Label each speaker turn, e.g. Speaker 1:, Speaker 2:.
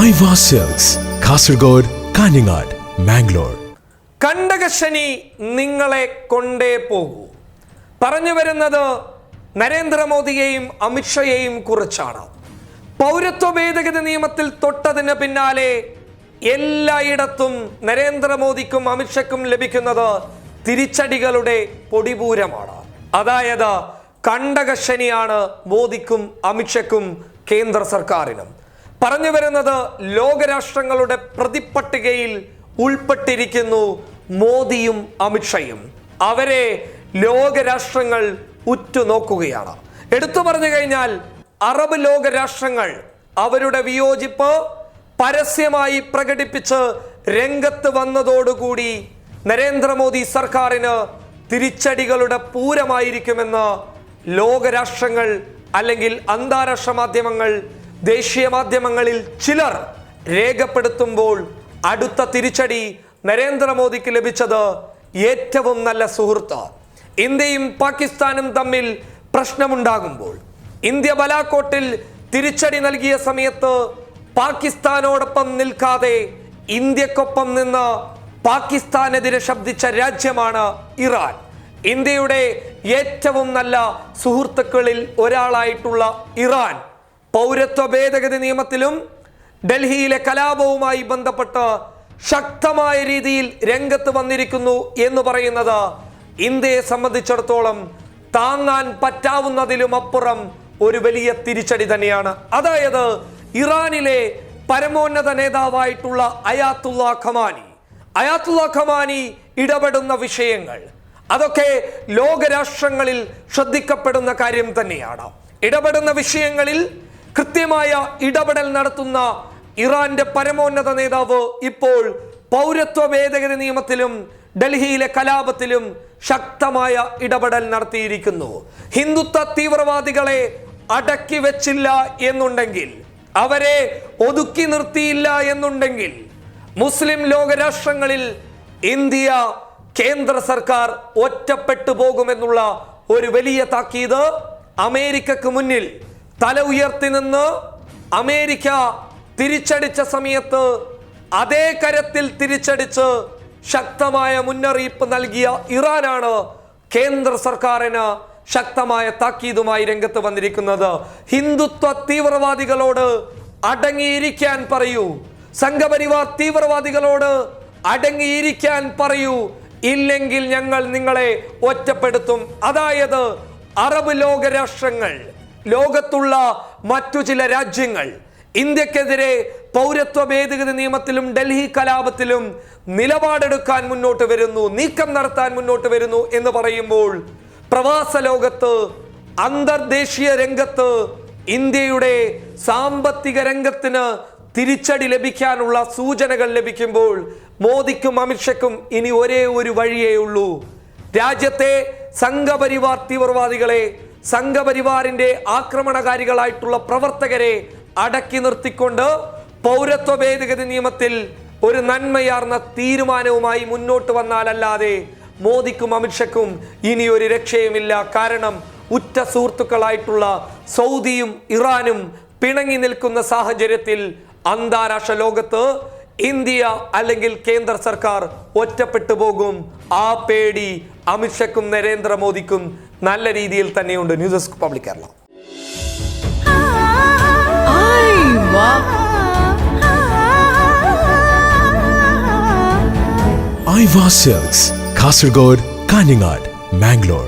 Speaker 1: Aiwa silks, Kasaragod, Kanhangad, Mangalore.
Speaker 2: കണ്ടകശനി നിങ്ങളെ കൊണ്ടേ പോകൂ. പറഞ്ഞു വരുന്നത് നരേന്ദ്രമോദിയെയും അമിത്ഷയെയും കുറിച്ചാണ്. പൗരത്വ ഭേദഗതി നിയമത്തിൽ തൊട്ടതിന് പിന്നാലെ എല്ലായിടത്തും നരേന്ദ്രമോദിക്കും അമിത്ഷയ്ക്കും ലഭിക്കുന്നത് തിരിച്ചടികളുടെ പൊടിപൂരമാണ്. അതായത് കണ്ടകശനിയാണ് മോദിക്കും അമിത്ഷയ്ക്കും കേന്ദ്ര സർക്കാരിനും. പറഞ്ഞു വരുന്നത് ലോകരാഷ്ട്രങ്ങളുടെ പ്രതിപ്പട്ടികയിൽ ഉൾപ്പെട്ടിരിക്കുന്നു മോദിയും അമിത്ഷയും. അവരെ ലോകരാഷ്ട്രങ്ങൾ ഉറ്റുനോക്കുകയാണ്. എടുത്തു പറഞ്ഞു കഴിഞ്ഞാൽ അറബ് ലോകരാഷ്ട്രങ്ങൾ അവരുടെ വിയോജിപ്പ് പരസ്യമായി പ്രകടിപ്പിച്ച് രംഗത്ത് വന്നതോടുകൂടി നരേന്ദ്രമോദി സർക്കാരിന് തിരിച്ചടികളുടെ പൂരമായിരിക്കുമെന്ന് ലോകരാഷ്ട്രങ്ങൾ അല്ലെങ്കിൽ അന്താരാഷ്ട്ര മാധ്യമങ്ങൾ, ദേശീയ മാധ്യമങ്ങളിൽ ചിലർ രേഖപ്പെടുത്തുമ്പോൾ അടുത്ത തിരിച്ചടി നരേന്ദ്രമോദിക്ക് ലഭിച്ചത് ഏറ്റവും നല്ല സുഹൃത്ത്. ഇന്ത്യയും പാകിസ്ഥാനും തമ്മിൽ പ്രശ്നമുണ്ടാകുമ്പോൾ ഇന്ത്യ ബലാക്കോട്ടിൽ തിരിച്ചടി നൽകിയ സമയത്ത് പാകിസ്ഥാനോടൊപ്പം നിൽക്കാതെ ഇന്ത്യക്കൊപ്പം നിന്ന് പാകിസ്ഥാനെതിരെ ശബ്ദിച്ച രാജ്യമാണ് ഇറാൻ. ഇന്ത്യയുടെ ഏറ്റവും നല്ല സുഹൃത്തുക്കളിൽ ഒരാളായിട്ടുള്ള ഇറാൻ പൗരത്വ ഭേദഗതി നിയമത്തിലും ഡൽഹിയിലെ കലാപവുമായി ബന്ധപ്പെട്ട് ശക്തമായ രീതിയിൽ രംഗത്ത് വന്നിരിക്കുന്നു എന്ന് പറയുന്നത് ഇന്ത്യയെ സംബന്ധിച്ചിടത്തോളം താങ്ങാൻ പറ്റാവുന്നതിലും അപ്പുറം ഒരു വലിയ തിരിച്ചടി തന്നെയാണ്. അതായത് ഇറാനിലെ പരമോന്നത നേതാവായിട്ടുള്ള അയാത്തുള്ള ഖമാനി ഇടപെടുന്ന വിഷയങ്ങൾ അതൊക്കെ ലോകരാഷ്ട്രങ്ങളിൽ ശ്രദ്ധിക്കപ്പെടുന്ന കാര്യം തന്നെയാണ്. ഇടപെടുന്ന വിഷയങ്ങളിൽ കൃത്യമായ ഇടപെടൽ നടത്തുന്ന ഇറാന്റെ പരമോന്നത നേതാവ് ഇപ്പോൾ പൗരത്വ ഭേദഗതി നിയമത്തിലും ഡൽഹിയിലെ കലാപത്തിലും ശക്തമായ ഇടപെടൽ നടത്തിയിരിക്കുന്നു. ഹിന്ദുത്വ തീവ്രവാദികളെ അടക്കി വെച്ചില്ല എന്നുണ്ടെങ്കിൽ, അവരെ ഒതുക്കി നിർത്തിയില്ല എന്നുണ്ടെങ്കിൽ മുസ്ലിം ലോകരാഷ്ട്രങ്ങളിൽ ഇന്ത്യ കേന്ദ്ര സർക്കാർ ഒറ്റപ്പെട്ടു പോകുമെന്നുള്ള ഒരു വലിയ താക്കീത് അമേരിക്കക്ക് മുന്നിൽ തല ഉയർത്തി നിന്ന് അമേരിക്ക തിരിച്ചടിച്ച സമയത്ത് അതേ കരത്തിൽ തിരിച്ചടിച്ച് ശക്തമായ മുന്നറിയിപ്പ് നൽകിയ ഇറാനാണ് കേന്ദ്ര സർക്കാരിന് ശക്തമായ താക്കീതുമായി രംഗത്ത് വന്നിരിക്കുന്നത്. ഹിന്ദുത്വ തീവ്രവാദികളോട് അടങ്ങിയിരിക്കാൻ പറയൂ, സംഘപരിവാർ തീവ്രവാദികളോട് അടങ്ങിയിരിക്കാൻ പറയൂ, ഇല്ലെങ്കിൽ ഞങ്ങൾ നിങ്ങളെ ഒറ്റപ്പെടുത്തും. അതായത് അറബ് ലോകരാഷ്ട്രങ്ങൾ, ലോകത്തുള്ള മറ്റു ചില രാജ്യങ്ങൾ ഇന്ത്യക്കെതിരെ പൗരത്വ ഭേദഗതി നിയമത്തിലും ഡൽഹി കലാപത്തിലും നിലപാടെടുക്കാൻ മുന്നോട്ട് വരുന്നു, നീക്കം നടത്താൻ മുന്നോട്ട് വരുന്നു എന്ന് പറയുമ്പോൾ പ്രവാസ ലോകത്ത്, അന്തർദേശീയ രംഗത്ത് ഇന്ത്യയുടെ സാമ്പത്തിക രംഗത്തിന് തിരിച്ചടി ലഭിക്കാനുള്ള സൂചനകൾ ലഭിക്കുമ്പോൾ മോദിക്കും അമിത്ഷയ്ക്കും ഇനി ഒരേ ഒരു വഴിയേ ഉള്ളൂ. രാജ്യത്തെ സംഘപരിവാർ തീവ്രവാദികളെ, സംഘപരിവാറിന്റെ ആക്രമണകാരികളായിട്ടുള്ള പ്രവർത്തകരെ അടക്കി നിർത്തിക്കൊണ്ട് പൗരത്വ ഭേദഗതി നിയമത്തിൽ ഒരു നന്മയാർന്ന തീരുമാനവുമായി മുന്നോട്ട് വന്നാലല്ലാതെ മോദിക്കും അമിത്ഷയ്ക്കും ഇനി ഒരു രക്ഷയുമില്ല. കാരണം ഉറ്റ സുഹൃത്തുക്കളായിട്ടുള്ള സൗദിയും ഇറാനും പിണങ്ങി നിൽക്കുന്ന സാഹചര്യത്തിൽ അന്താരാഷ്ട്ര ലോകത്ത് ഇന്ത്യ അല്ലെങ്കിൽ കേന്ദ്ര സർക്കാർ ഒറ്റപ്പെട്ടു പോകും. ആ പേടി അമിത്ഷയ്ക്കും നരേന്ദ്രമോദിക്കും നല്ല രീതിയിൽ തന്നെയുണ്ട്. News desk public Kerala.
Speaker 1: Aiwa silks, Kasaragod, Kanhangad, Mangalore.